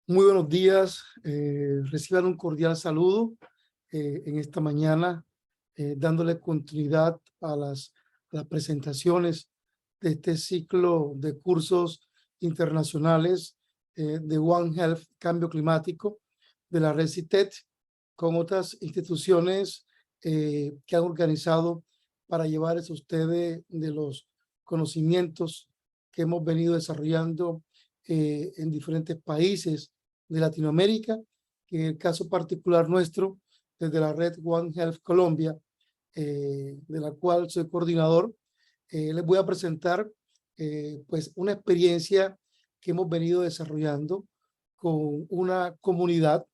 Muy buenos días, reciban un cordial saludo en esta mañana, dándole continuidad a las presentaciones de este ciclo de cursos internacionales de One Health Cambio Climático de la red CITED con otras instituciones que han organizado para llevarles a ustedes de los conocimientos que hemos venido desarrollando en diferentes países de Latinoamérica, que en el caso particular nuestro, desde la red One Health Colombia, de la cual soy coordinador, les voy a presentar pues una experiencia que hemos venido desarrollando con una comunidad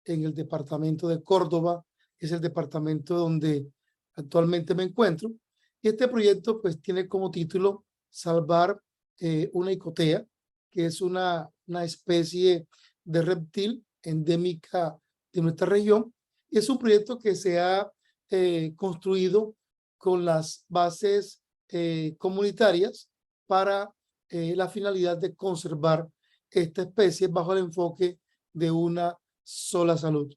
en el departamento de Córdoba, que es el departamento donde actualmente me encuentro. Y este proyecto pues tiene como título Salvar una icotea, que es una especie de reptil endémica de nuestra región. Y es un proyecto que se ha construido con las bases comunitarias para la finalidad de conservar esta especie bajo el enfoque de una sola salud.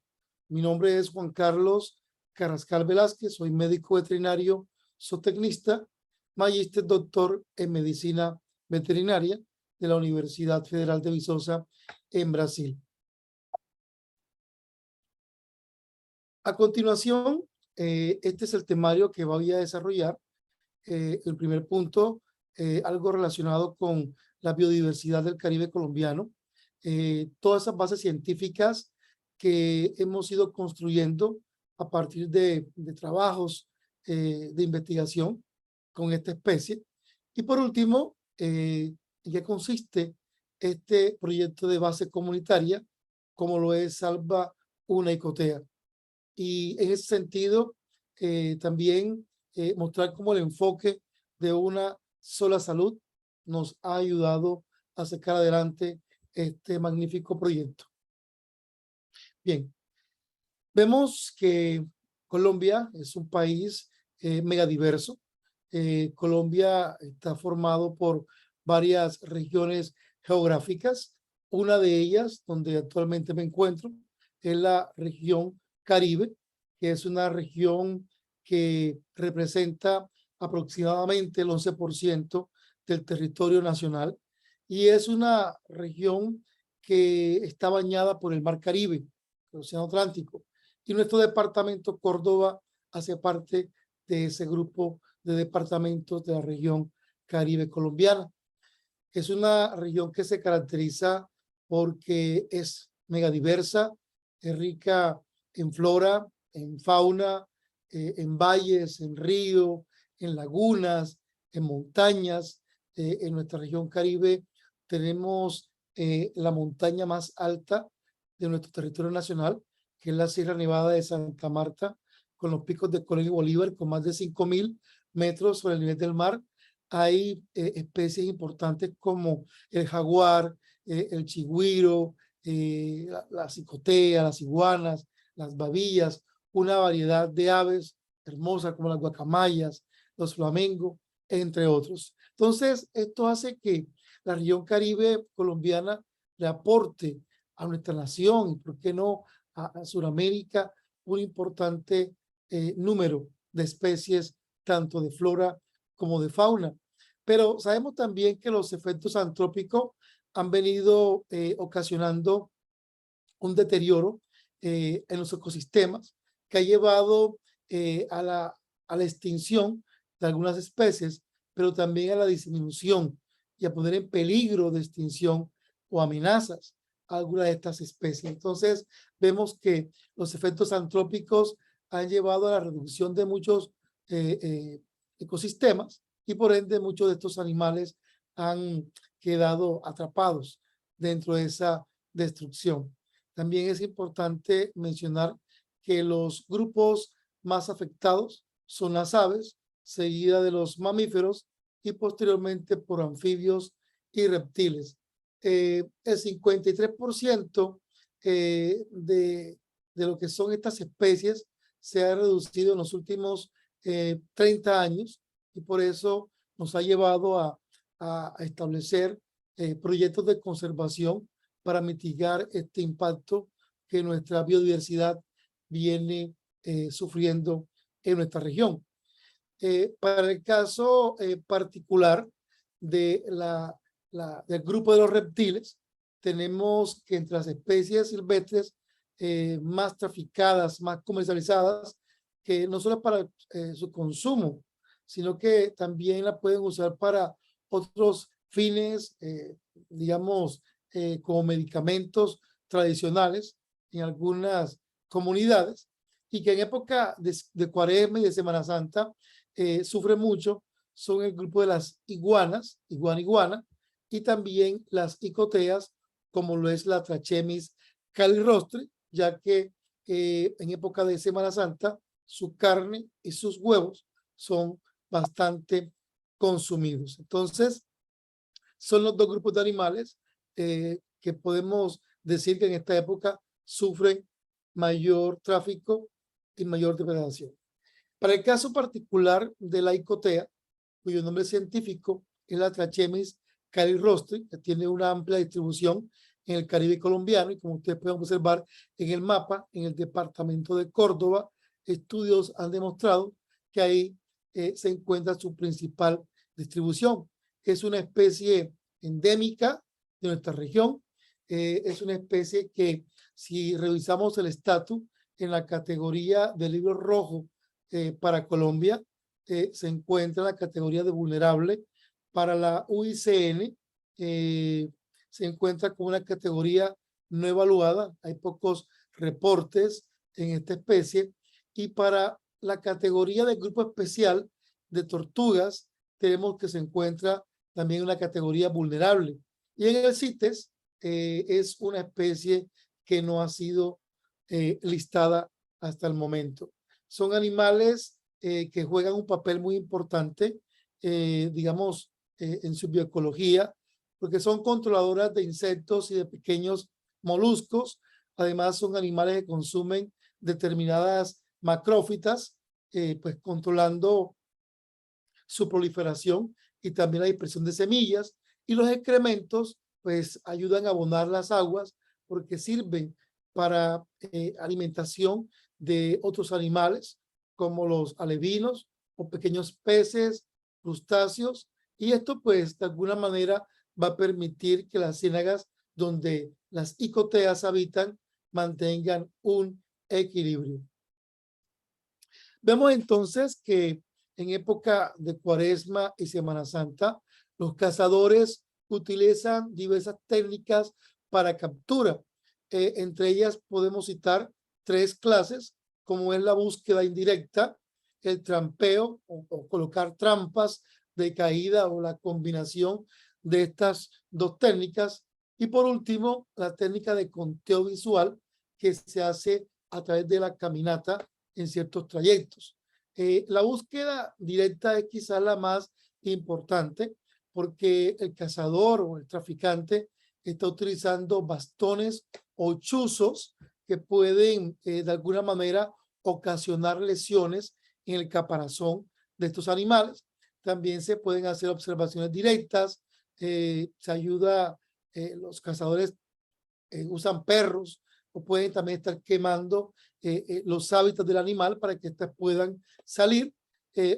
Mi nombre es Juan Carlos Carrascal Velázquez, soy médico veterinario zootecnista, magíster doctor en medicina veterinaria de la Universidad Federal de Viçosa en Brasil. A continuación, este es el temario que voy a desarrollar. El primer punto, algo relacionado con la biodiversidad del Caribe colombiano. Todas esas bases científicas que hemos ido construyendo a partir de trabajos de investigación con esta especie. Y por último, ¿en qué consiste este proyecto de base comunitaria, como lo es Salva una Icotea? Y en ese sentido, también mostrar cómo el enfoque de una sola salud nos ha ayudado a sacar adelante este magnífico proyecto. Bien, vemos que Colombia es un país megadiverso. Colombia está formado por varias regiones geográficas. Una de ellas, donde actualmente me encuentro, es la región Caribe, que es una región que representa aproximadamente el 11% del territorio nacional y es una región que está bañada por el Mar Caribe, el Océano Atlántico. Y nuestro departamento Córdoba hace parte de ese grupo de departamentos de la región Caribe colombiana. Es una región que se caracteriza porque es megadiversa, es rica en flora, en fauna, en valles, en ríos, en lagunas, en montañas. En nuestra región Caribe tenemos la montaña más alta de nuestro territorio nacional, que es la Sierra Nevada de Santa Marta, con los picos de Colón y Bolívar, con más de 5.000 metros sobre el nivel del mar. Hay especies importantes como el jaguar, el chigüiro, la cicotea, las iguanas, las babillas, una variedad de aves hermosas como las guacamayas, los flamingos, entre otros. Entonces, esto hace que la región Caribe colombiana le aporte a nuestra nación y, ¿por qué no, a Sudamérica, un importante número de especies, tanto de flora como de fauna? Pero sabemos también que los efectos antrópicos han venido ocasionando un deterioro en los ecosistemas que ha llevado a la extinción de algunas especies, pero también a la disminución y a poner en peligro de extinción o amenazas a algunas de estas especies. Entonces, vemos que los efectos antrópicos han llevado a la reducción de muchos ecosistemas y por ende muchos de estos animales han quedado atrapados dentro de esa destrucción. También es importante mencionar que los grupos más afectados son las aves, seguida de los mamíferos y posteriormente por anfibios y reptiles. El 53% de lo que son estas especies se ha reducido en los últimos 30 años y por eso nos ha llevado a establecer proyectos de conservación para mitigar este impacto que nuestra biodiversidad viene sufriendo en nuestra región. Para el caso particular de del grupo de los reptiles, tenemos que entre las especies silvestres más traficadas, más comercializadas, que no solo para su consumo, sino que también la pueden usar para otros fines, digamos, como medicamentos tradicionales en algunas comunidades, y que en época de Cuaresma y de Semana Santa sufre mucho, son el grupo de las iguanas, iguana, y también las icoteas, como lo es la Trachemis calirrostre, ya que en época de Semana Santa su carne y sus huevos son bastante consumidos. Entonces, son los dos grupos de animales que podemos decir que en esta época sufren mayor tráfico y mayor depredación. Para el caso particular de la icotea, cuyo nombre científico es la Trachemis calirrostre, que tiene una amplia distribución en el Caribe colombiano, y como ustedes pueden observar en el mapa, en el departamento de Córdoba, estudios han demostrado que ahí se encuentra su principal distribución. Es una especie endémica de nuestra región, es una especie que, si revisamos el estatus en la categoría del libro rojo para Colombia, se encuentra en la categoría de vulnerable. Para la UICN se encuentra con una categoría no evaluada, hay pocos reportes en esta especie, y para la categoría de grupo especial de tortugas tenemos que se encuentra también una categoría vulnerable, y en el CITES es una especie que no ha sido listada hasta el momento. Son animales que juegan un papel muy importante, digamos, en su bioecología, porque son controladoras de insectos y de pequeños moluscos. Además, son animales que consumen determinadas macrófitas, pues controlando su proliferación y también la dispersión de semillas. Y los excrementos, pues, ayudan a abonar las aguas porque sirven para alimentación de otros animales, como los alevinos o pequeños peces, crustáceos, y esto pues de alguna manera va a permitir que las ciénagas donde las icoteas habitan mantengan un equilibrio. Vemos entonces que en época de Cuaresma y Semana Santa, los cazadores utilizan diversas técnicas para captura. Entre ellas podemos citar 3 clases, como es la búsqueda indirecta, el trampeo o colocar trampas de caída o la combinación de estas 2 técnicas, y por último la técnica de conteo visual, que se hace a través de la caminata en ciertos trayectos. La búsqueda directa es quizás la más importante, porque el cazador o el traficante está utilizando bastones o chuzos que pueden de alguna manera ocasionar lesiones en el caparazón de estos animales. También se pueden hacer observaciones directas, se ayuda, los cazadores usan perros o pueden también estar quemando los hábitats del animal para que éstas puedan salir,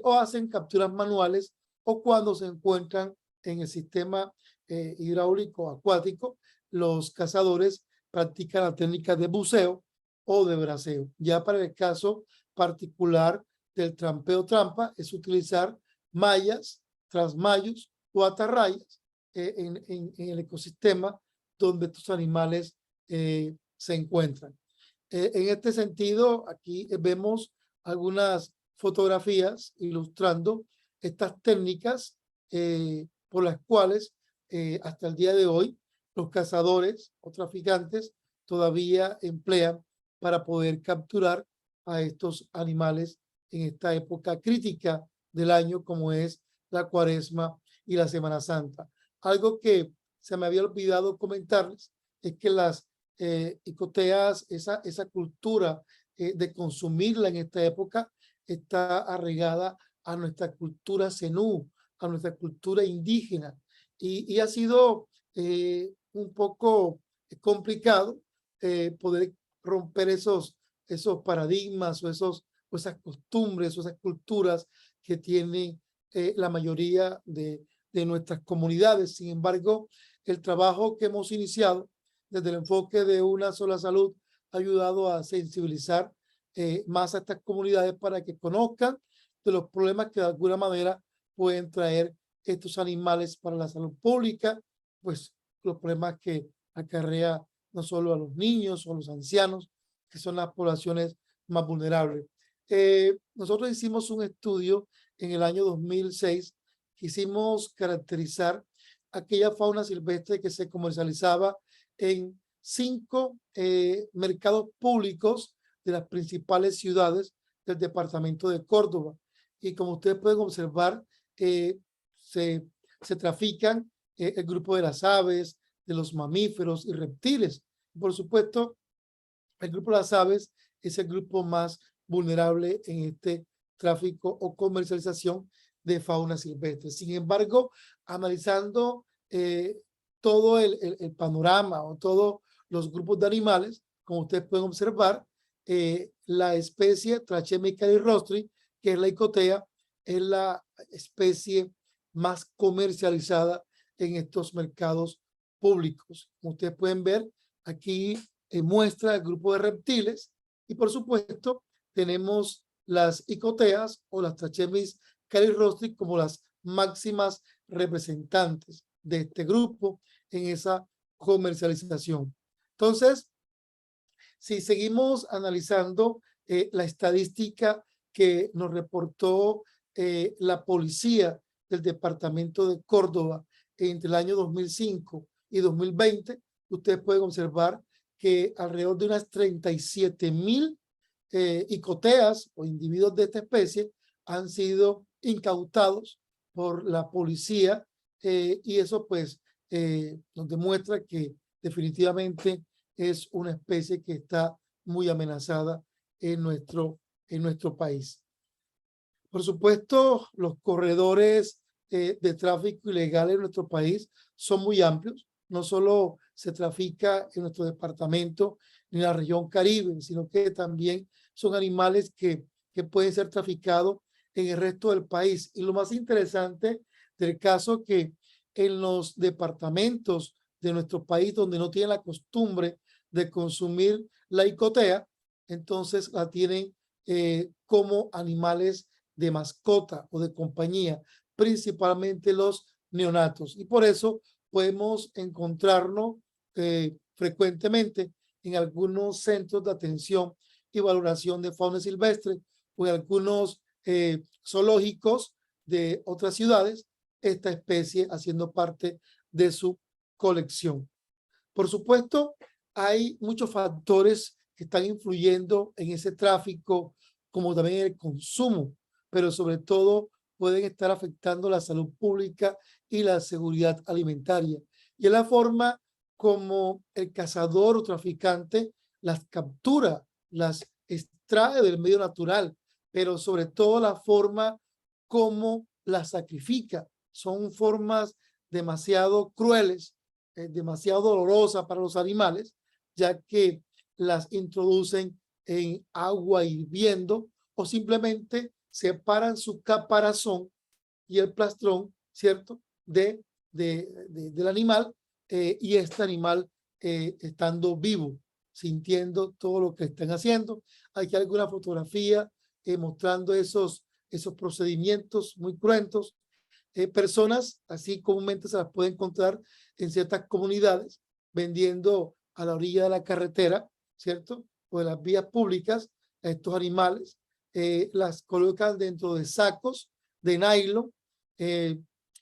o hacen capturas manuales, o cuando se encuentran en el sistema hidráulico acuático, los cazadores practican la técnica de buceo o de braceo. Ya para el caso particular del trampeo trampa es utilizar mallas, trasmayos o atarrayas en el ecosistema donde estos animales se encuentran. En este sentido, aquí vemos algunas fotografías ilustrando estas técnicas por las cuales hasta el día de hoy los cazadores o traficantes todavía emplean para poder capturar a estos animales en esta época crítica del año, como es la Cuaresma y la Semana Santa. Algo que se me había olvidado comentarles es que las icoteas, esa cultura de consumirla en esta época está arraigada a nuestra cultura zenú, a nuestra cultura indígena, y ha sido un poco complicado poder romper esos paradigmas o esas costumbres o esas culturas que tienen la mayoría de nuestras comunidades. Sin embargo, el trabajo que hemos iniciado desde el enfoque de una sola salud ha ayudado a sensibilizar más a estas comunidades para que conozcan de los problemas que de alguna manera pueden traer estos animales para la salud pública, pues los problemas que acarrea no solo a los niños o a los ancianos, que son las poblaciones más vulnerables. Nosotros hicimos un estudio en el año 2006, quisimos caracterizar aquella fauna silvestre que se comercializaba en 5 mercados públicos de las principales ciudades del departamento de Córdoba. Y como ustedes pueden observar, se trafican el grupo de las aves, de los mamíferos y reptiles. Por supuesto, el grupo de las aves es el grupo más vulnerable en este tráfico o comercialización de fauna silvestre. Sin embargo, analizando todo el panorama o todos los grupos de animales, como ustedes pueden observar, la especie Trachemia carirostri, que es la icotea, es la especie más comercializada en estos mercados públicos. Como ustedes pueden ver, aquí muestra el grupo de reptiles y por supuesto tenemos las icoteas o las Trachemis carirostri como las máximas representantes de este grupo en esa comercialización. Entonces, si seguimos analizando la estadística que nos reportó la policía del departamento de Córdoba entre el año 2005 y 2020, ustedes pueden observar que alrededor de unas 37,000 icoteas o individuos de esta especie han sido incautados por la policía y eso pues nos demuestra que definitivamente es una especie que está muy amenazada en nuestro país. Por supuesto, los corredores de tráfico ilegal en nuestro país son muy amplios. No solo se trafica en nuestro departamento ni en la región Caribe, sino que también son animales que pueden ser traficados en el resto del país. Y lo más interesante del caso que en los departamentos de nuestro país donde no tienen la costumbre de consumir la icotea, entonces la tienen como animales de mascota o de compañía, principalmente los neonatos. Y por eso podemos encontrarnos frecuentemente en algunos centros de atención y valoración de fauna silvestre o en algunos zoológicos de otras ciudades, esta especie haciendo parte de su colección. Por supuesto, hay muchos factores que están influyendo en ese tráfico, como también el consumo, pero sobre todo pueden estar afectando la salud pública y la seguridad alimentaria. Y es la forma como el cazador o traficante las captura, las extrae del medio natural, pero sobre todo la forma como las sacrifica. Son formas demasiado crueles, demasiado dolorosas para los animales, ya que las introducen en agua hirviendo o simplemente separan su caparazón y el plastrón, ¿cierto?, del animal y este animal estando vivo, sintiendo todo lo que están haciendo. Hay alguna fotografía mostrando esos procedimientos muy cruentos. Personas así comúnmente se las puede encontrar en ciertas comunidades vendiendo a la orilla de la carretera, ¿cierto?, o de las vías públicas a estos animales. Las colocan dentro de sacos de nylon,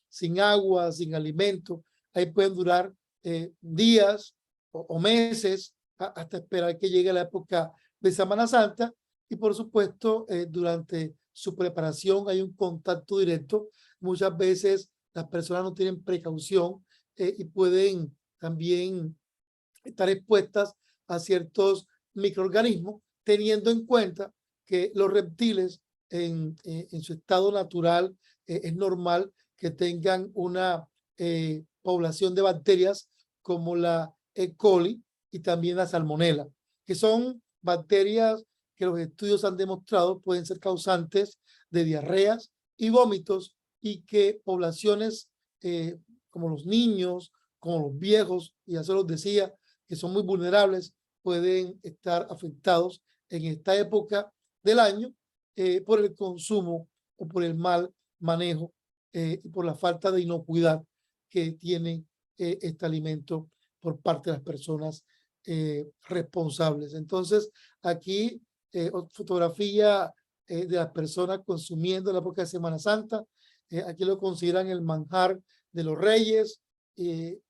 sin agua, sin alimento. Ahí pueden durar días o meses hasta esperar que llegue la época de Semana Santa. Y por supuesto, durante su preparación hay un contacto directo. Muchas veces las personas no tienen precaución y pueden también estar expuestas a ciertos microorganismos, teniendo en cuenta que los reptiles en su estado natural es normal que tengan una población de bacterias como la E. coli y también la salmonela, que son bacterias que los estudios han demostrado pueden ser causantes de diarreas y vómitos, y que poblaciones como los niños, como los viejos, y ya se los decía, que son muy vulnerables, pueden estar afectados en esta época del año por el consumo o por el mal manejo y por la falta de inocuidad que tiene este alimento por parte de las personas responsables. Entonces, aquí fotografía de las personas consumiendo en la época de Semana Santa. Aquí lo consideran el manjar de los reyes.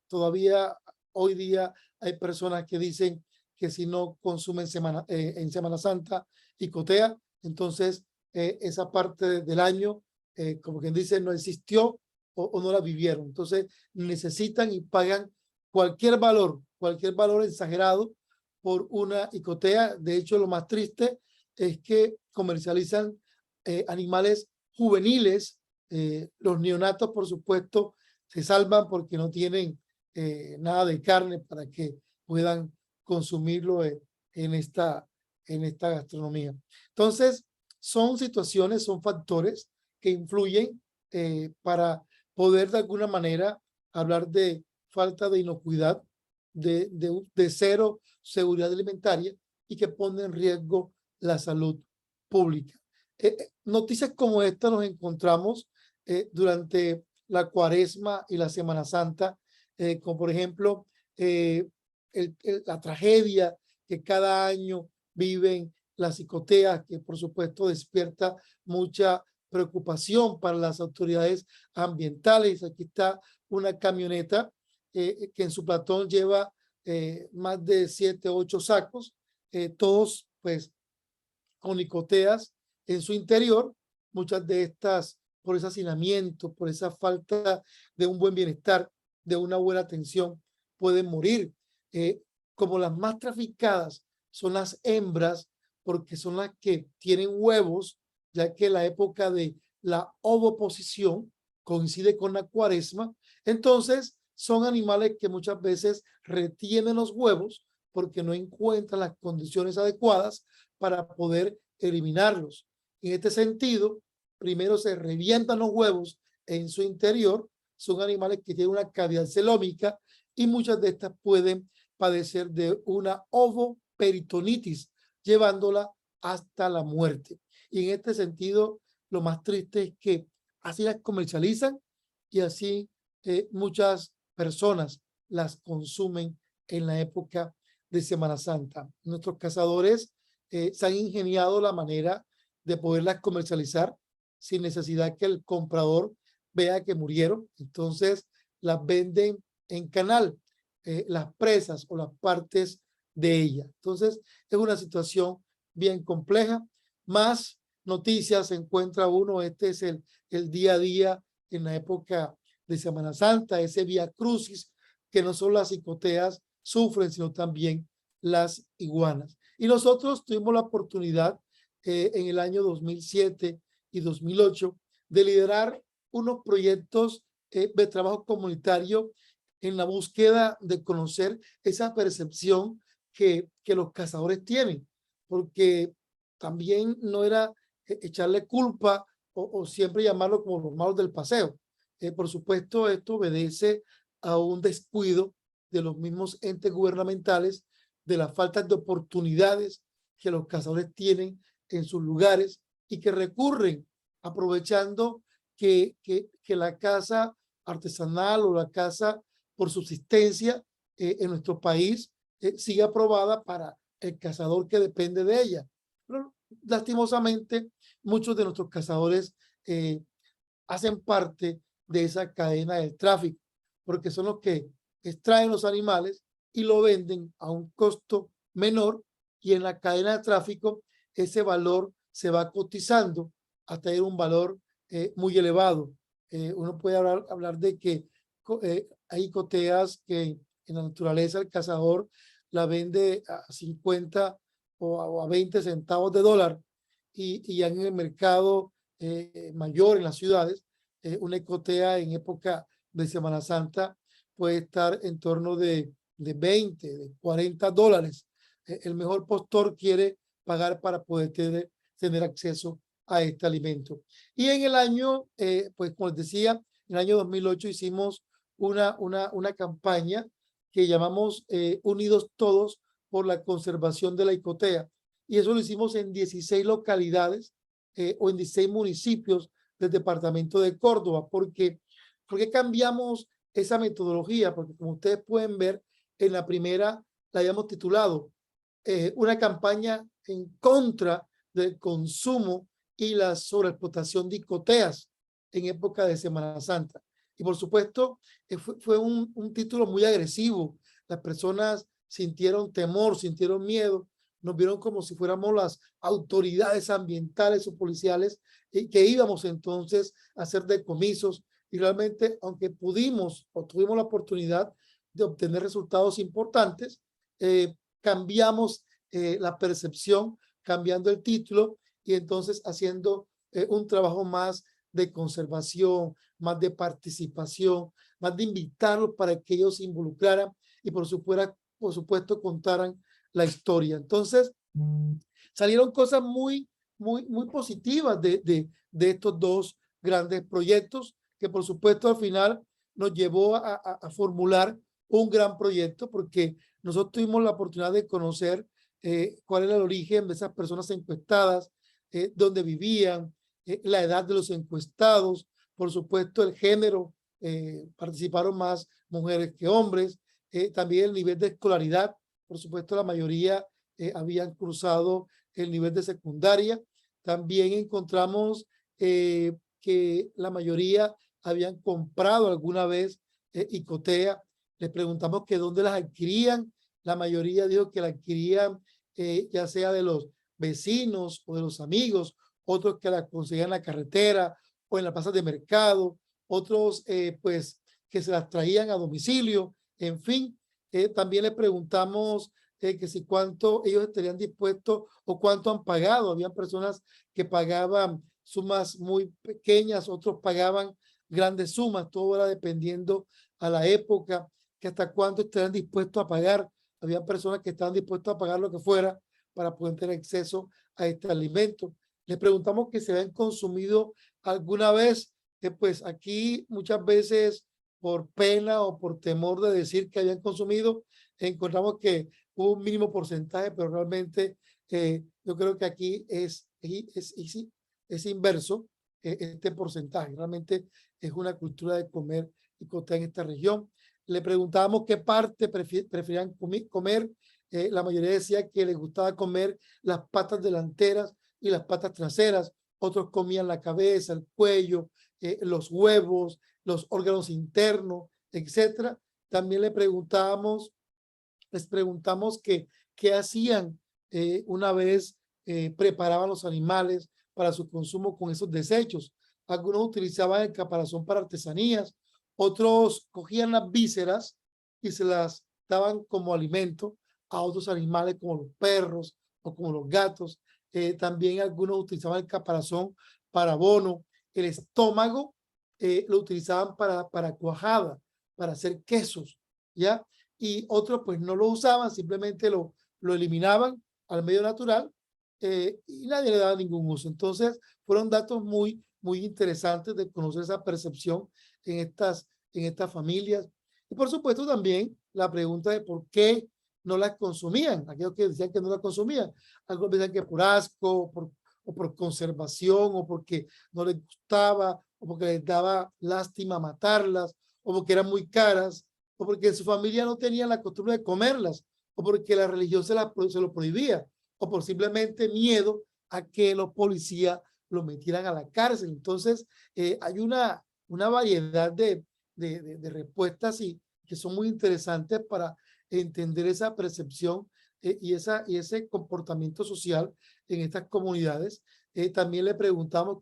Todavía hoy día hay personas que dicen que si no consumen en Semana Santa picotea, entonces esa parte del año, como quien dice, no existió o no la vivieron. Entonces necesitan y pagan cualquier valor exagerado por una icotea. De hecho, lo más triste es que comercializan animales juveniles. Los neonatos, por supuesto, se salvan porque no tienen nada de carne para que puedan consumirlo en esta gastronomía. Entonces, son situaciones, son factores que influyen para poder de alguna manera hablar de falta de inocuidad, de cero seguridad alimentaria y que pone en riesgo la salud pública. Noticias como esta nos encontramos durante la Cuaresma y la Semana Santa, como por ejemplo la tragedia que cada año viven las icoteas, que por supuesto despierta mucha preocupación para las autoridades ambientales. Aquí está una camioneta que en su platón lleva más de 7 u 8 sacos, todos pues con icoteas en su interior, muchas de estas por ese hacinamiento, por esa falta de un buen bienestar, de una buena atención, pueden morir. Como las más traficadas son las hembras, porque son las que tienen huevos, ya que la época de la ovoposición coincide con la Cuaresma. Entonces son animales que muchas veces retienen los huevos porque no encuentran las condiciones adecuadas para poder eliminarlos. En este sentido, primero se revientan los huevos en su interior. Son animales que tienen una cavidad celómica y muchas de estas pueden padecer de una ovoperitonitis, llevándola hasta la muerte. Y en este sentido, lo más triste es que así las comercializan y así muchas personas las consumen en la época de Semana Santa. Nuestros cazadores se han ingeniado la manera de poderlas comercializar sin necesidad que el comprador vea que murieron. Entonces las venden en canal, las presas o las partes de ella. Entonces es una situación bien compleja. Más noticias se encuentra uno. Este es el día a día en la época de Semana Santa, ese vía crucis que no solo las icoteas sufren, sino también las iguanas. Y nosotros tuvimos la oportunidad en el año 2007 y 2008 de liderar unos proyectos de trabajo comunitario en la búsqueda de conocer esa percepción que los cazadores tienen, porque también no era echarle culpa o siempre llamarlo como los malos del paseo. Por supuesto, esto obedece a un descuido de los mismos entes gubernamentales, de la falta de oportunidades que los cazadores tienen en sus lugares y que recurren aprovechando que la caza artesanal o la caza por subsistencia en nuestro país sigue aprobada para el cazador que depende de ella. Pero lastimosamente muchos de nuestros cazadores hacen parte de esa cadena del tráfico, porque son los que extraen los animales y lo venden a un costo menor, y en la cadena de tráfico ese valor se va cotizando hasta ir a un valor muy elevado. Uno puede hablar de que hay coteas que en la naturaleza el cazador la vende a 50 o a 20 centavos de dólar, y ya en el mercado mayor en las ciudades, una ecotea en época de Semana Santa puede estar en torno de de 20, de 40 dólares. El mejor postor quiere pagar para poder tener acceso a este alimento. Y en el año, pues como les decía, en el año 2008 hicimos una campaña que llamamos Unidos Todos por la Conservación de la Icotea. Y eso lo hicimos en 16 localidades o en 16 municipios del departamento de Córdoba. ¿Por qué cambiamos esa metodología? Porque como ustedes pueden ver, en la primera la habíamos titulado una campaña en contra del consumo y la sobreexplotación de icoteas en época de Semana Santa. Y por supuesto, fue un título muy agresivo. Las personas sintieron temor, sintieron miedo, nos vieron como si fuéramos las autoridades ambientales o policiales que íbamos entonces a hacer decomisos. Y realmente, aunque pudimos o tuvimos la oportunidad de obtener resultados importantes, cambiamos la percepción, cambiando el título y entonces haciendo un trabajo más de conservación, más de participación, más de invitarlos para que ellos se involucraran y por supuesto contaran la historia. Entonces, salieron cosas muy positivas de estos dos grandes proyectos que por supuesto al final nos llevó a formular un gran proyecto, porque nosotros tuvimos la oportunidad de conocer cuál era el origen de esas personas encuestadas, dónde vivían, la edad de los encuestados, por supuesto el género, participaron más mujeres que hombres, también el nivel de escolaridad, por supuesto la mayoría habían cruzado el nivel de secundaria. También encontramos que la mayoría habían comprado alguna vez icotea. Les preguntamos que dónde las adquirían. La mayoría dijo que la adquirían ya sea de los vecinos o de los amigos, otros que la conseguían en la carretera o en las plazas de mercado, otros pues que se las traían a domicilio, en fin. También le preguntamos que si cuánto ellos estarían dispuestos o cuánto han pagado. Habían personas que pagaban sumas muy pequeñas, otros pagaban grandes sumas, todo era dependiendo a la época, que hasta cuánto estarían dispuestos a pagar. Había personas que estaban dispuestas a pagar lo que fuera para poder tener acceso a este alimento. Les preguntamos que se habían consumido alguna vez, pues aquí muchas veces por pena o por temor de decir que habían consumido, encontramos que hubo un mínimo porcentaje, pero realmente yo creo que aquí es inverso este porcentaje. Realmente es una cultura de comer icotea en esta región. Le preguntábamos qué parte preferían comer. La mayoría decía que les gustaba comer las patas delanteras y las patas traseras. Otros comían la cabeza, el cuello, los huevos, los órganos internos, etcétera. También les preguntamos qué hacían una vez preparaban los animales para su consumo con esos desechos. Algunos utilizaban el caparazón para artesanías, otros cogían las vísceras y se las daban como alimento a otros animales como los perros o como los gatos. También algunos utilizaban el caparazón para abono. El estómago lo utilizaban para cuajada, para hacer quesos, ¿ya? Y otros pues no lo usaban, simplemente lo eliminaban al medio natural y nadie le daba ningún uso. Entonces fueron datos muy interesantes de conocer esa percepción en estas familias. Y por supuesto también la pregunta de por qué no las consumían. Aquellos que decían que no las consumían, algunos decían que por asco, o por conservación, o porque no les gustaba, o porque les daba lástima matarlas, o porque eran muy caras, o porque en su familia no tenían la costumbre de comerlas, o porque la religión se lo prohibía, o por simplemente miedo a que los policías lo metieran a la cárcel. Entonces, hay una variedad de respuestas y que son muy interesantes para entender esa percepción y ese comportamiento social en estas comunidades. También le preguntamos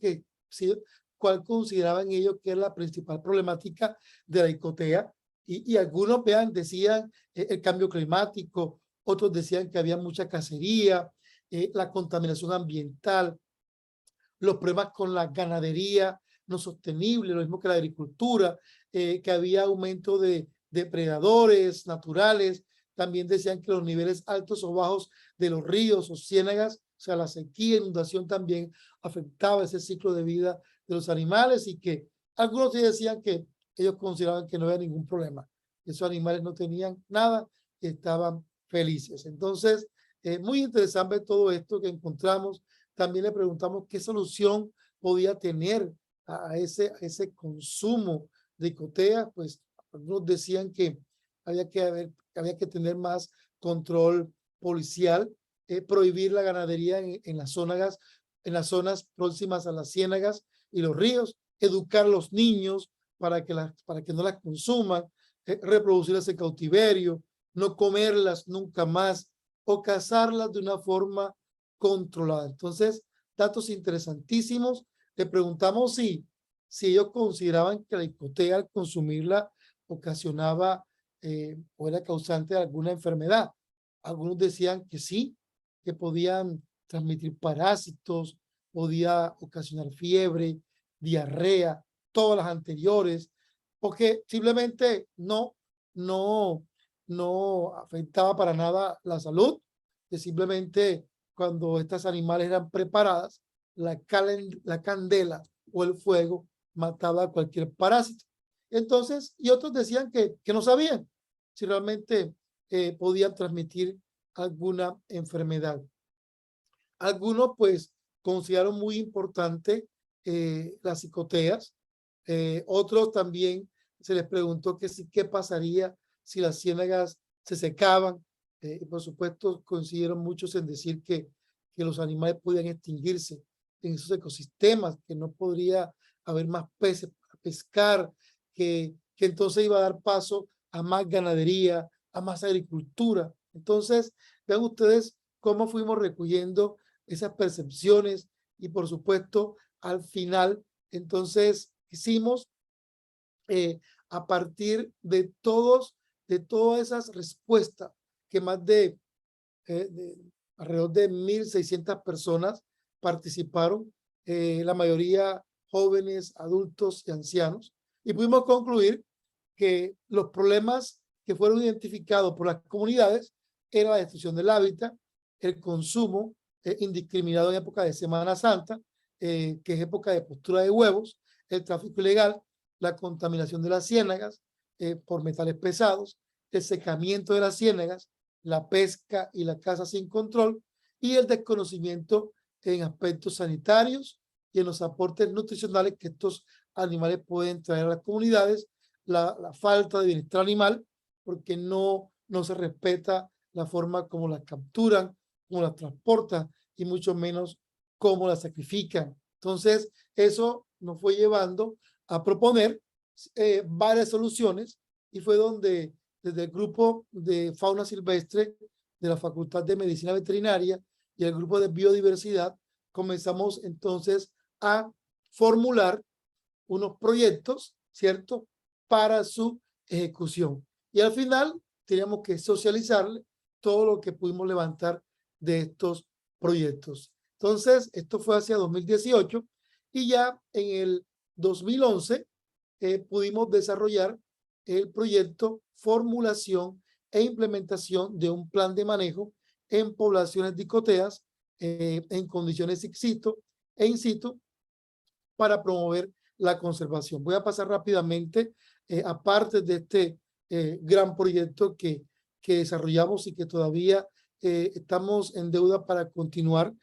cuál consideraban ellos que es la principal problemática de la icotea y algunos decían el cambio climático, otros decían que había mucha cacería, la contaminación ambiental, los problemas con la ganadería no sostenible, lo mismo que la agricultura, que había aumento de depredadores naturales. También decían que los niveles altos o bajos de los ríos o ciénagas, o sea, la sequía, inundación también afectaba ese ciclo de vida de los animales, y que algunos sí decían que ellos consideraban que no había ningún problema. Esos animales no tenían nada, estaban felices. Entonces, muy interesante todo esto que encontramos. También le preguntamos qué solución podía tener a ese consumo de icotea. Pues algunos decían que había que tener más control policial, prohibir la ganadería en las zonas próximas a las ciénagas y los ríos, educar a los niños para que no las consuman, reproducirlas en cautiverio, no comerlas nunca más o cazarlas de una forma controlada. Entonces, datos interesantísimos. Le preguntamos si ellos consideraban que la icotea al consumirla ocasionaba o era causante de alguna enfermedad. Algunos decían que sí, que podían transmitir parásitos, podía ocasionar fiebre, diarrea, todas las anteriores, porque simplemente no afectaba para nada la salud, que simplemente cuando estas animales eran preparadas, la candela o el fuego mataba a cualquier parásito. Entonces, y otros decían que no sabían si realmente podían transmitir alguna enfermedad. Algunos pues consideraron muy importante las icoteas. Otros también se les preguntó qué pasaría si las ciénagas se secaban. Y por supuesto coincidieron muchos en decir que los animales podían extinguirse en esos ecosistemas, que no podría haber más peces para pescar, que entonces iba a dar paso a más ganadería, a más agricultura. Entonces, vean ustedes cómo fuimos recogiendo esas percepciones, y por supuesto al final entonces hicimos a partir de todas esas respuestas que más de alrededor de 1.600 personas participaron, la mayoría jóvenes, adultos y ancianos, y pudimos concluir que los problemas que fueron identificados por las comunidades era la destrucción del hábitat, el consumo indiscriminado en época de Semana Santa, que es época de postura de huevos, el tráfico ilegal, la contaminación de las ciénagas por metales pesados, el secamiento de las ciénagas, la pesca y la caza sin control, y el desconocimiento en aspectos sanitarios y en los aportes nutricionales que estos animales pueden traer a las comunidades, la falta de bienestar animal, porque no se respeta la forma como las capturan, cómo las transportan y mucho menos cómo las sacrifican. Entonces, eso nos fue llevando a proponer varias soluciones, y fue donde desde el grupo de fauna silvestre de la Facultad de Medicina Veterinaria y el grupo de biodiversidad comenzamos entonces a formular unos proyectos, ¿cierto?, para su ejecución. Y al final teníamos que socializarle todo lo que pudimos levantar de estos proyectos. Entonces, esto fue hacia 2018, y ya en el 2011 pudimos desarrollar el proyecto formulación e implementación de un plan de manejo en poblaciones de icoteas en condiciones in situ para promover la conservación. Voy a pasar rápidamente aparte de este gran proyecto que desarrollamos y que todavía estamos en deuda para continuar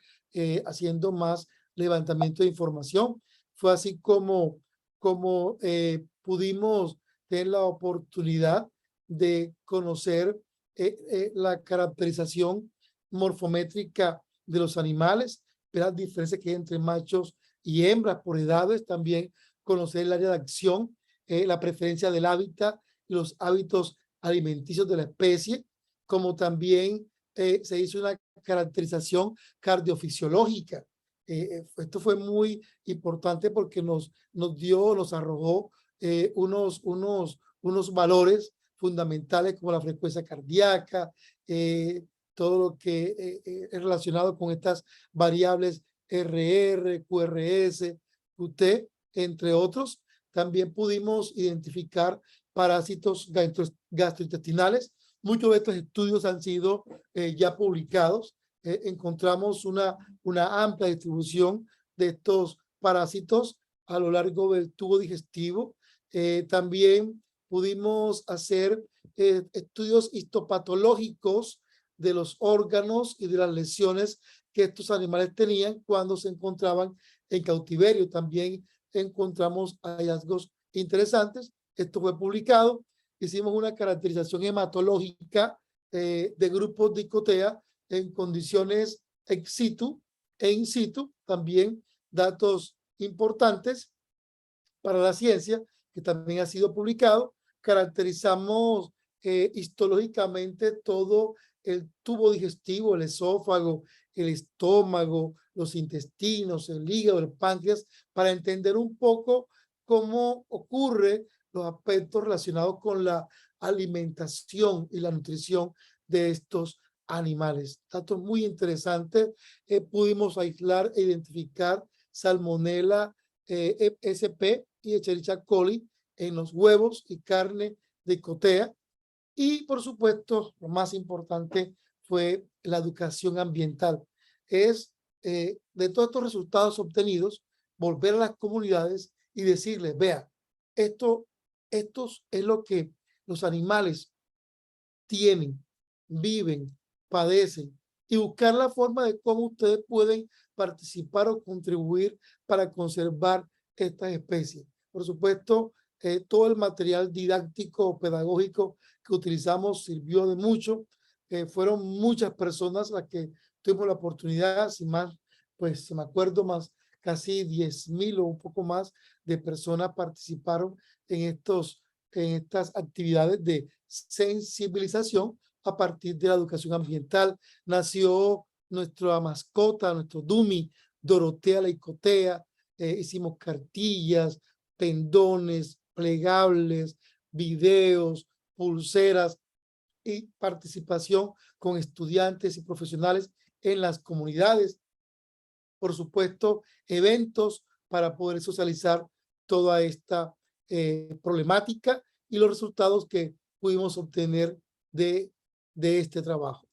haciendo más levantamiento de información. Fue así como pudimos tener la oportunidad de conocer la caracterización morfométrica de los animales, ver las diferencias que hay entre machos y hembras por edades, también conocer el área de acción, la preferencia del hábitat y los hábitos alimenticios de la especie, como también se hizo una caracterización cardiofisiológica. Esto fue muy importante porque nos arrojó unos valores fundamentales como la frecuencia cardíaca, todo lo que es relacionado con estas variables RR, QRS, QT, entre otros. También pudimos identificar parásitos gastrointestinales. Muchos de estos estudios han sido ya publicados. Encontramos una amplia distribución de estos parásitos a lo largo del tubo digestivo. También pudimos hacer estudios histopatológicos de los órganos y de las lesiones que estos animales tenían cuando se encontraban en cautiverio. También encontramos hallazgos interesantes. Esto fue publicado. Hicimos una caracterización hematológica de grupos de Icothea en condiciones ex situ e in situ. También datos importantes para la ciencia que también ha sido publicado. Caracterizamos histológicamente todo el tubo digestivo, el esófago, el estómago, los intestinos, el hígado, el páncreas, para entender un poco cómo ocurre los aspectos relacionados con la alimentación y la nutrición de estos animales. Datos muy interesantes. Pudimos aislar e identificar Salmonella SP y Escherichia coli en los huevos y carne de Icothea. Y por supuesto, lo más importante fue la educación ambiental. Es de todos estos resultados obtenidos, volver a las comunidades y decirles, vea, esto es lo que los animales tienen, viven, padecen, y buscar la forma de cómo ustedes pueden participar o contribuir para conservar estas especies. Por supuesto, todo el material didáctico o pedagógico que utilizamos sirvió de mucho. Fueron muchas personas las que tuvimos la oportunidad, sin más, pues si me acuerdo más, casi 10,000 o un poco más de personas participaron en estas actividades de sensibilización a partir de la educación ambiental. Nació nuestra mascota, nuestro Dumi, Dorotea la Icothea. Hicimos cartillas, pendones, plegables, videos, pulseras y participación con estudiantes y profesionales en las comunidades. Por supuesto, eventos para poder socializar toda esta problemática y los resultados que pudimos obtener de este trabajo.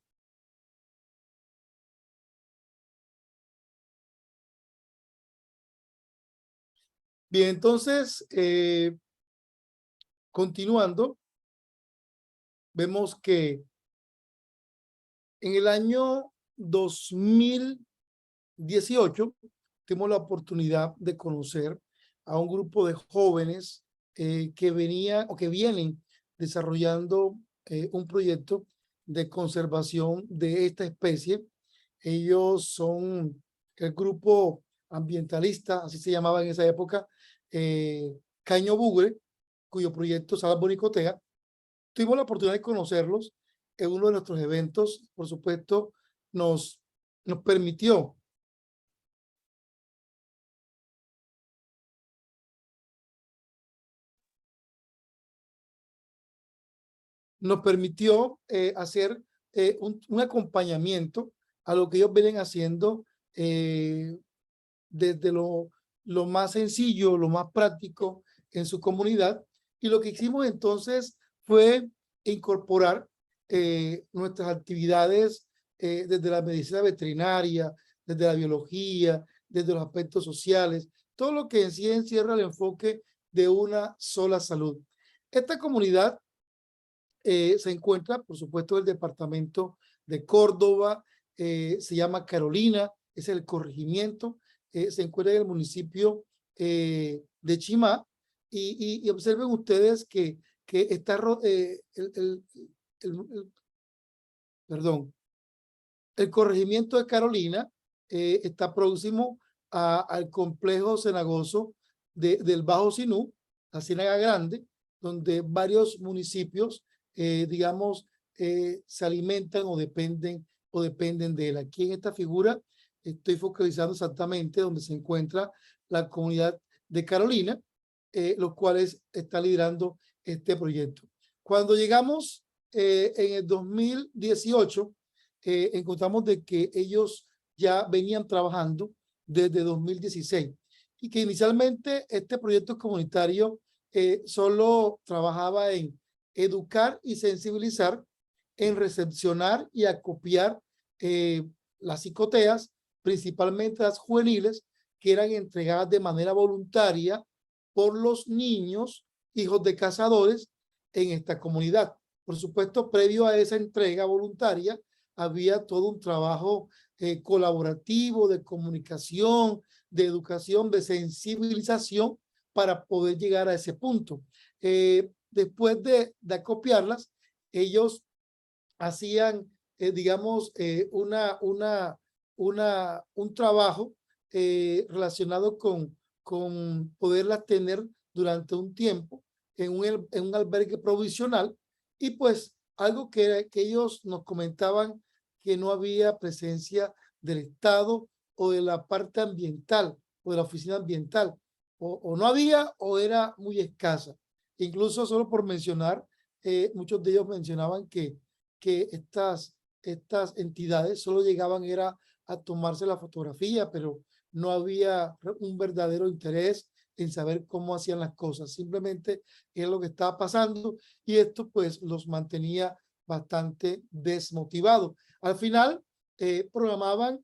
Bien, entonces, continuando, vemos que en el año 2018 tuvimos la oportunidad de conocer a un grupo de jóvenes que venían o que vienen desarrollando un proyecto de conservación de esta especie. Ellos son el grupo ambientalista, así se llamaba en esa época, Caño Bugre, cuyo proyecto es Salvo Icothea. Tuvimos la oportunidad de conocerlos en uno de nuestros eventos. Por supuesto, nos permitió hacer un acompañamiento a lo que ellos vienen haciendo desde lo más sencillo, lo más práctico en su comunidad. Y lo que hicimos entonces fue incorporar nuestras actividades desde la medicina veterinaria, desde la biología, desde los aspectos sociales, todo lo que en sí encierra el enfoque de una sola salud. Esta comunidad se encuentra, por supuesto, en el departamento de Córdoba, se llama Carolina, es el corregimiento, se encuentra en el municipio de Chimá, y observen ustedes que está, perdón, el corregimiento de Carolina está próximo al complejo cenagoso del Bajo Sinú, la Ciénaga Grande, donde varios municipios, digamos, se alimentan o dependen de él. Aquí en esta figura estoy focalizando exactamente donde se encuentra la comunidad de Carolina, los cuales están liderando este proyecto. Cuando llegamos en el 2018, encontramos de que ellos ya venían trabajando desde 2016 y que inicialmente este proyecto comunitario solo trabajaba en educar y sensibilizar en recepcionar y acopiar las psicoteas, principalmente las juveniles, que eran entregadas de manera voluntaria por los niños, hijos de cazadores, en esta comunidad. Por supuesto, previo a esa entrega voluntaria, había todo un trabajo colaborativo, de comunicación, de educación, de sensibilización, para poder llegar a ese punto. Después de acopiarlas, ellos hacían, digamos, un trabajo relacionado con poderlas tener durante un tiempo en un albergue provisional. Y pues algo que ellos nos comentaban, que no había presencia del Estado o de la parte ambiental o de la oficina ambiental, o no había o era muy escasa. Incluso solo por mencionar, muchos de ellos mencionaban que estas entidades solo llegaban era a tomarse la fotografía, pero no había un verdadero interés en saber cómo hacían las cosas. Simplemente es lo que estaba pasando, y esto pues los mantenía bastante desmotivados. Al final programaban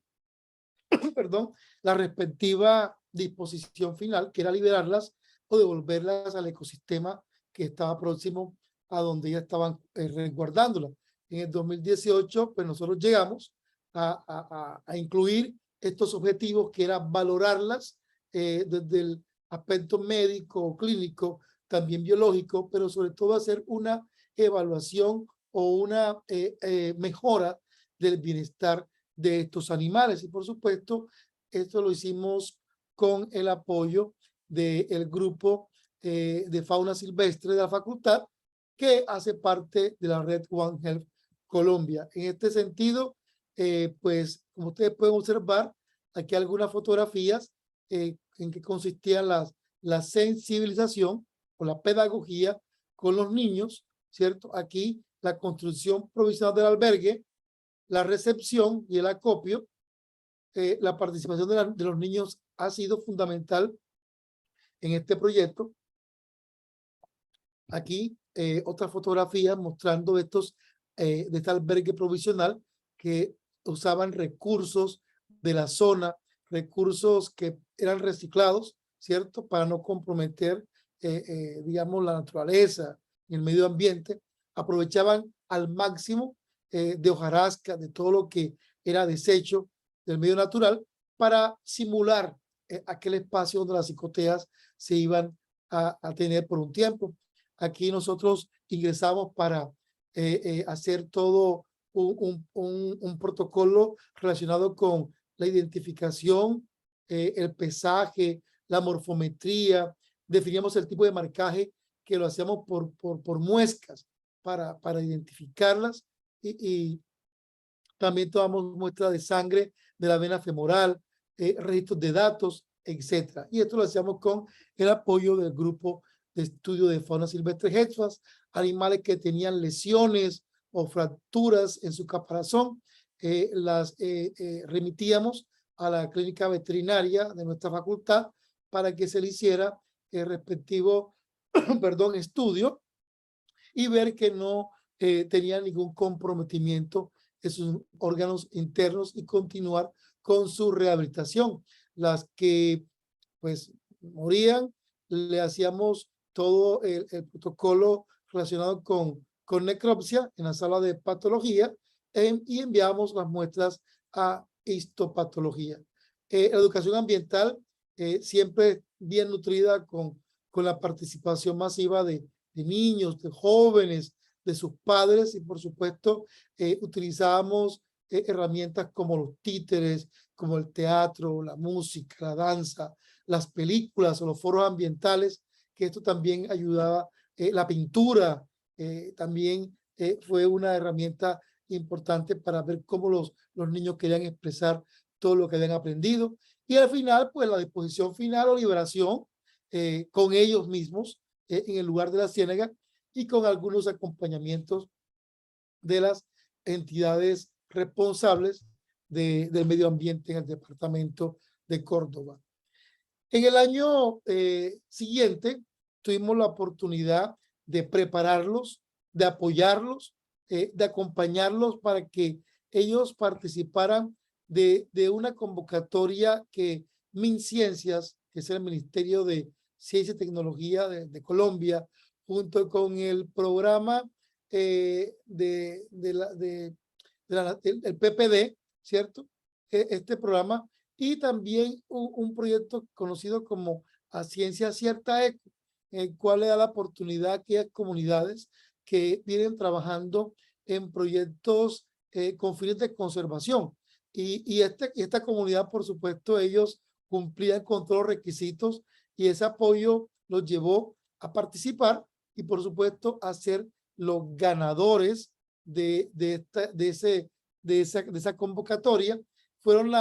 perdón, la respectiva disposición final, que era liberarlas o devolverlas al ecosistema que estaba próximo a donde ya estaban resguardándolas. En el 2018, pues nosotros llegamos a incluir estos objetivos, que era valorarlas desde el aspecto médico, clínico, también biológico, pero sobre todo hacer una evaluación o una mejora del bienestar de estos animales. Y por supuesto, esto lo hicimos con el apoyo del grupo de fauna silvestre de la facultad, que hace parte de la red One Health Colombia. En este sentido, pues como ustedes pueden observar, aquí algunas fotografías en que consistían la sensibilización o la pedagogía con los niños, ¿cierto? Aquí la construcción provisional del albergue, la recepción y el acopio. La participación de los niños ha sido fundamental en este proyecto. Aquí otra fotografía mostrando de este albergue provisional, que usaban recursos de la zona, recursos que eran reciclados, ¿cierto? Para no comprometer, digamos, la naturaleza y el medio ambiente. Aprovechaban al máximo de hojarasca, de todo lo que era desecho del medio natural, para simular aquel espacio donde las psicoteas se iban a tener por un tiempo. Aquí nosotros ingresamos para hacer todo un protocolo relacionado con la identificación, el pesaje, la morfometría. Definíamos el tipo de marcaje, que lo hacíamos por muescas para identificarlas, y también tomamos muestras de sangre de la vena femoral, registros de datos, etcétera. Y esto lo hacíamos con el apoyo del grupo de estudio de fauna silvestre HEDFAS, animales que tenían lesiones o fracturas en su caparazón. Las remitíamos a la clínica veterinaria de nuestra facultad para que se le hiciera el respectivo perdón, estudio, y ver que no tenía ningún comprometimiento de sus órganos internos, y continuar con su rehabilitación. Las que pues morían, le hacíamos todo el protocolo relacionado con necropsia en la sala de patología, y enviamos las muestras a histopatología. La educación ambiental siempre bien nutrida con la participación masiva de niños, de jóvenes, de sus padres, y por supuesto utilizábamos herramientas como los títeres, como el teatro, la música, la danza, las películas o los foros ambientales, que esto también ayudaba. La pintura también fue una herramienta importante para ver cómo los niños querían expresar todo lo que habían aprendido. Y al final, pues la disposición final o liberación con ellos mismos en el lugar de la ciénaga, y con algunos acompañamientos de las entidades responsables del medio ambiente en el departamento de Córdoba. En el año siguiente tuvimos la oportunidad de prepararlos de apoyarlos, de acompañarlos para que ellos participaran de una convocatoria que MinCiencias, que es el Ministerio de Ciencia y Tecnología de Colombia, junto con el programa el PPD, ¿cierto? Este programa, y también un proyecto conocido como A Ciencia Cierta Eco, el cual le da la oportunidad a aquellas comunidades que vienen trabajando en proyectos con fines de conservación. Y esta comunidad, por supuesto, ellos cumplían con todos los requisitos y ese apoyo los llevó a participar y, por supuesto, a ser los ganadores de esa convocatoria. Fueron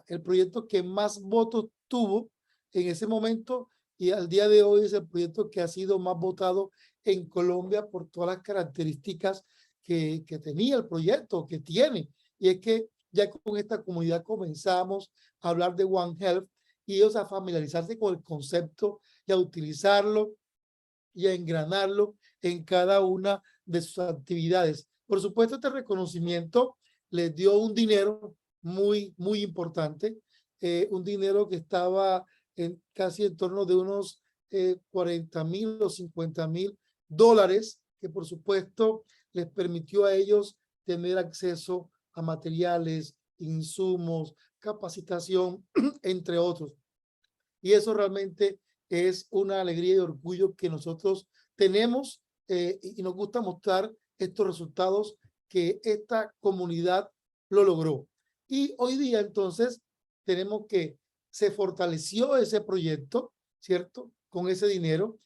el proyecto que más votos tuvo en ese momento y al día de hoy es el proyecto que ha sido más votado en Colombia por todas las características que tenía el proyecto, que tiene. Y es que ya con esta comunidad comenzamos a hablar de One Health y ellos a familiarizarse con el concepto y a utilizarlo y a engranarlo en cada una de sus actividades. Por supuesto, este reconocimiento les dio un dinero muy importante, un dinero que estaba casi en torno de unos 40.000 o 50.000 dólares, que por supuesto les permitió a ellos tener acceso a materiales, insumos, capacitación, entre otros. Y eso realmente es una alegría y orgullo que nosotros tenemos y nos gusta mostrar estos resultados que esta comunidad lo logró. Y hoy día entonces tenemos que se fortaleció ese proyecto, ¿cierto? Con ese dinero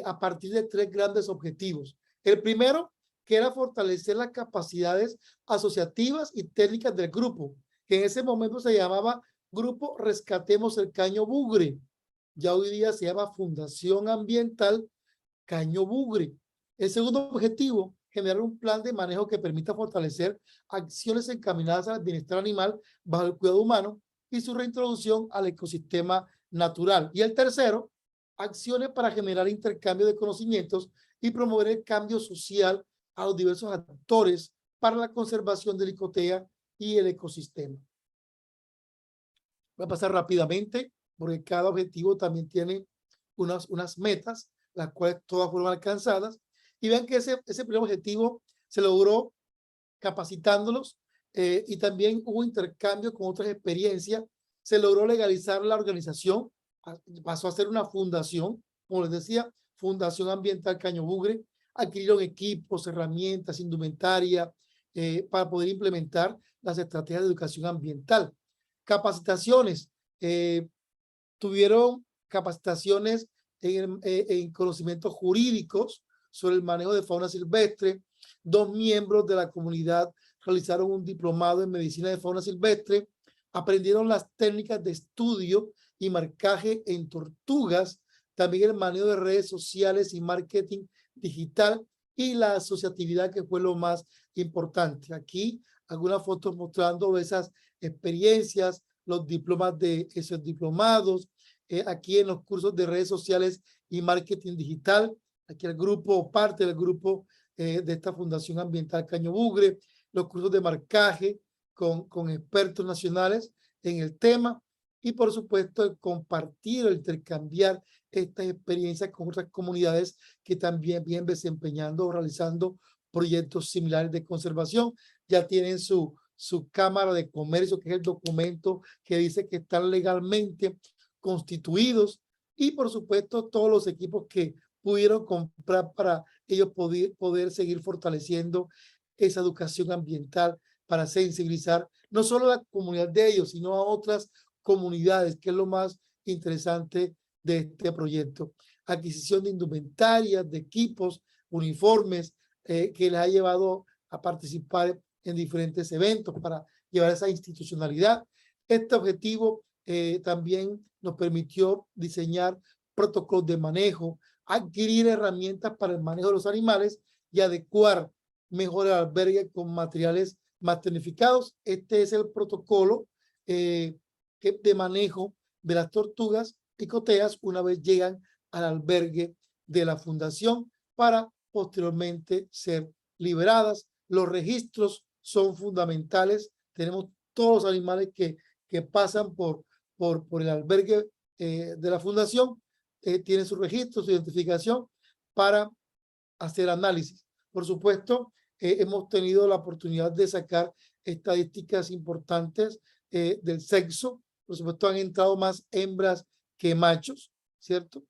a partir de 3 grandes objetivos. El primero, que era fortalecer las capacidades asociativas y técnicas del grupo, que en ese momento se llamaba Grupo Rescatemos el Caño Bugre. Ya hoy día se llama Fundación Ambiental Caño Bugre. El segundo objetivo, generar un plan de manejo que permita fortalecer acciones encaminadas al bienestar animal bajo el cuidado humano y su reintroducción al ecosistema natural. Y el tercero, acciones para generar intercambio de conocimientos y promover el cambio social a los diversos actores para la conservación del icotea y el ecosistema. Voy a pasar rápidamente porque cada objetivo también tiene unas metas, las cuales todas fueron alcanzadas. Y vean que ese primer objetivo se logró capacitándolos y también hubo intercambio con otras experiencias. Se logró legalizar la organización, pasó a ser una fundación, como les decía, Fundación Ambiental Caño Bugre. Adquirieron equipos, herramientas, indumentaria para poder implementar las estrategias de educación ambiental. Capacitaciones, tuvieron capacitaciones en conocimientos jurídicos sobre el manejo de fauna silvestre. 2 miembros de la comunidad realizaron un diplomado en medicina de fauna silvestre, aprendieron las técnicas de estudio y marcaje en tortugas, también el manejo de redes sociales y marketing digital y la asociatividad, que fue lo más importante. Aquí algunas fotos mostrando esas experiencias, los diplomas de esos diplomados, aquí en los cursos de redes sociales y marketing digital, aquí el grupo, parte del grupo de esta Fundación Ambiental Caño Bugre, los cursos de marcaje con expertos nacionales en el tema y por supuesto el compartir, el intercambiar estas experiencias con otras comunidades que también vienen desempeñando o realizando proyectos similares de conservación. Ya tienen su Cámara de Comercio, que es el documento que dice que están legalmente constituidos y por supuesto todos los equipos que pudieron comprar para ellos poder seguir fortaleciendo esa educación ambiental para sensibilizar no solo a la comunidad de ellos, sino a otras comunidades, que es lo más interesante de este proyecto. Adquisición de indumentarias, de equipos, uniformes, que les ha llevado a participar en diferentes eventos para llevar esa institucionalidad. Este objetivo también nos permitió diseñar protocolos de manejo, adquirir herramientas para el manejo de los animales y adecuar mejor el albergue con materiales más tecnificados. Este es el protocolo de manejo de las tortugas picoteas una vez llegan al albergue de la fundación para posteriormente ser liberadas. Los registros son fundamentales. Tenemos todos los animales que pasan por el albergue de la fundación, tienen su registro, su identificación para hacer análisis. Por supuesto, hemos tenido la oportunidad de sacar estadísticas importantes del sexo. Por supuesto, han entrado más hembras que machos, ¿cierto?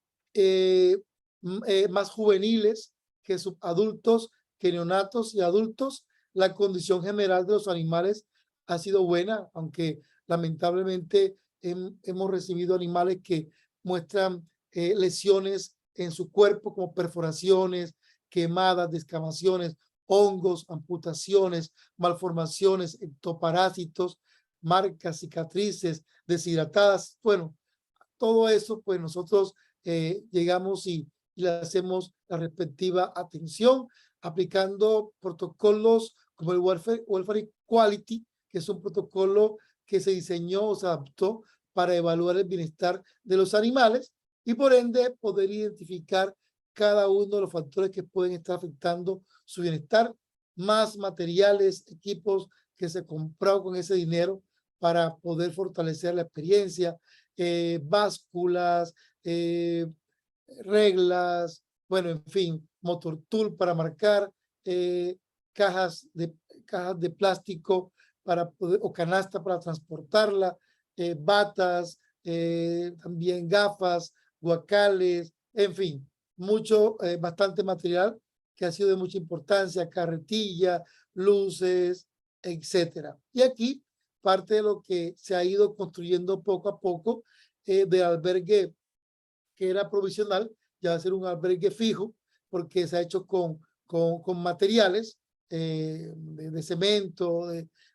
Más juveniles que subadultos, que neonatos y adultos. La condición general de los animales ha sido buena, aunque lamentablemente hemos recibido animales que muestran lesiones en su cuerpo como perforaciones, quemadas, descamaciones, hongos, amputaciones, malformaciones, ectoparásitos, marcas, cicatrices, deshidratadas. Bueno, todo eso, pues nosotros llegamos y le hacemos la respectiva atención, aplicando protocolos como el Welfare Equality, que es un protocolo que se diseñó o se adaptó para evaluar el bienestar de los animales y por ende poder identificar cada uno de los factores que pueden estar afectando su bienestar, más materiales, equipos que se compraron con ese dinero para poder fortalecer la experiencia, básculas, reglas, bueno, en fin, motor tool para marcar, cajas de plástico para poder, o canasta para transportarla, batas, también gafas, guacales, en fin, bastante material que ha sido de mucha importancia, carretilla, luces, etcétera. Y aquí parte de lo que se ha ido construyendo poco a poco del albergue que era provisional, ya va a ser un albergue fijo, porque se ha hecho con materiales de cemento,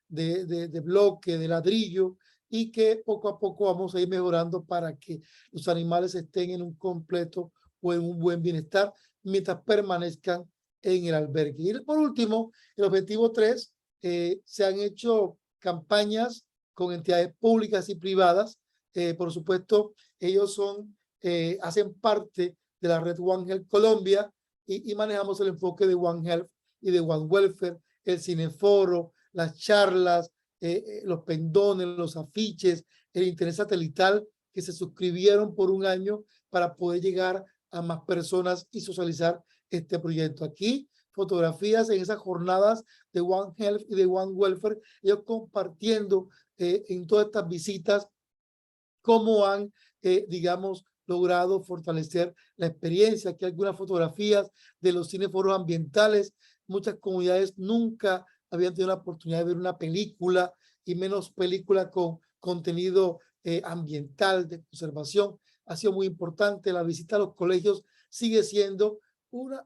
de bloque, de ladrillo, y que poco a poco vamos a ir mejorando para que los animales estén en un completo o en un buen bienestar mientras permanezcan en el albergue. Y por último, el objetivo 3, se han hecho campañas con entidades públicas y privadas. Por supuesto, ellos hacen parte de la red One Health Colombia y manejamos el enfoque de One Health y de One Welfare, el cineforo, las charlas, los pendones, los afiches, el internet satelital que se suscribieron por un año para poder llegar a más personas y socializar este proyecto. Aquí, fotografías en esas jornadas de One Health y de One Welfare, ellos compartiendo en todas estas visitas cómo han, digamos, logrado fortalecer la experiencia. Aquí algunas fotografías de los cineforos ambientales. Muchas comunidades nunca habían tenido la oportunidad de ver una película y menos película con contenido ambiental, de conservación. Ha sido muy importante. La visita a los colegios sigue siendo una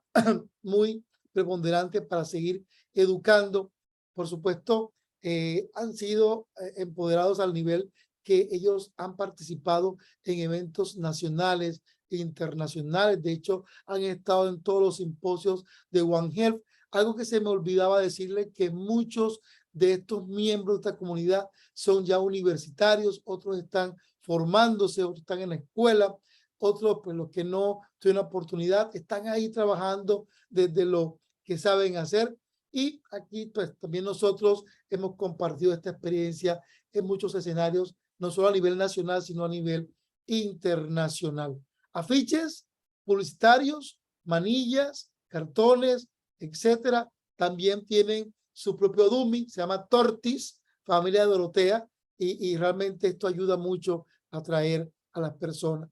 muy preponderante para seguir educando. Por supuesto, han sido empoderados al nivel que ellos han participado en eventos nacionales e internacionales. De hecho, han estado en todos los simposios de One Health. Algo que se me olvidaba decirle, que muchos de estos miembros de esta comunidad son ya universitarios, otros están formándose, otros están en la escuela, otros, pues los que no tuvieron oportunidad, están ahí trabajando desde lo que saben hacer. Y aquí, pues también nosotros hemos compartido esta experiencia en muchos escenarios, no solo a nivel nacional, sino a nivel internacional. Afiches publicitarios, manillas, cartones, etcétera. También tienen su propio dummy, se llama Tortis, familia de Dorotea, y realmente esto ayuda mucho a atraer a las personas.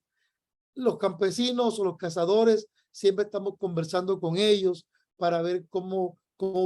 Los campesinos o los cazadores, siempre estamos conversando con ellos para ver cómo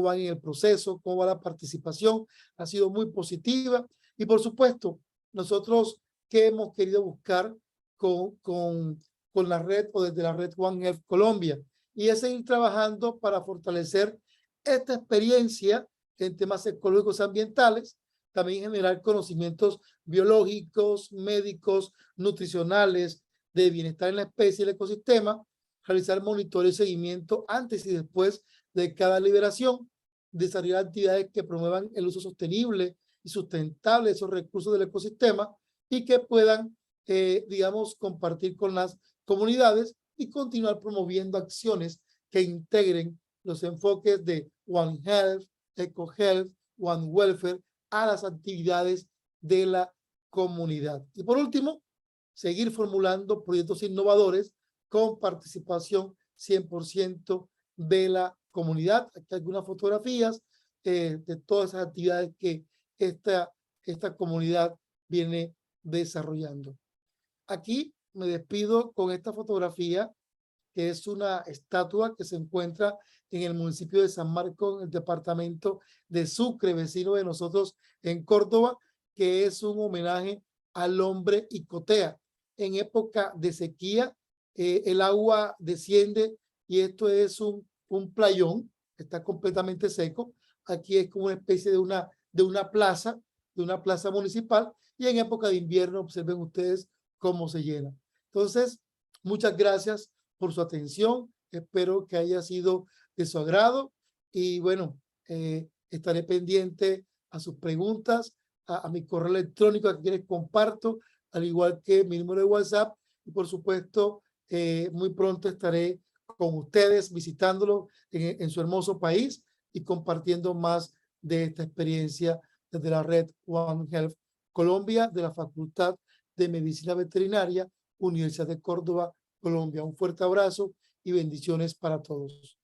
van en el proceso, cómo va la participación. Ha sido muy positiva. Y por supuesto, nosotros que hemos querido buscar con la red o desde la red One Health Colombia, y es seguir trabajando para fortalecer esta experiencia en temas ecológicos y ambientales, también generar conocimientos biológicos, médicos, nutricionales, de bienestar en la especie y el ecosistema, realizar monitoreo y seguimiento antes y después de cada liberación, desarrollar actividades que promuevan el uso sostenible y sustentable de esos recursos del ecosistema y que puedan, digamos, compartir con las comunidades y continuar promoviendo acciones que integren los enfoques de One Health, Eco Health, One Welfare a las actividades de la comunidad. Y por último, seguir formulando proyectos innovadores con participación 100% de la comunidad. Aquí hay algunas fotografías de todas esas actividades que esta comunidad viene desarrollando. Aquí me despido con esta fotografía, que es una estatua que se encuentra en el municipio de San Marcos, en el departamento de Sucre, vecino de nosotros en Córdoba, que es un homenaje al hombre Icotea. En época de sequía, el agua desciende y esto es un playón, está completamente seco. Aquí es como una especie de una plaza municipal, y en época de invierno observen ustedes cómo se llena. Entonces, muchas gracias por su atención. Espero que haya sido de su agrado y bueno, estaré pendiente a sus preguntas, a mi correo electrónico a quienes comparto, al igual que mi número de WhatsApp, y por supuesto, muy pronto estaré con ustedes visitándolo en su hermoso país y compartiendo más de esta experiencia desde la red One Health Colombia de la Facultad de Medicina Veterinaria, Universidad de Córdoba, Colombia. Un fuerte abrazo y bendiciones para todos.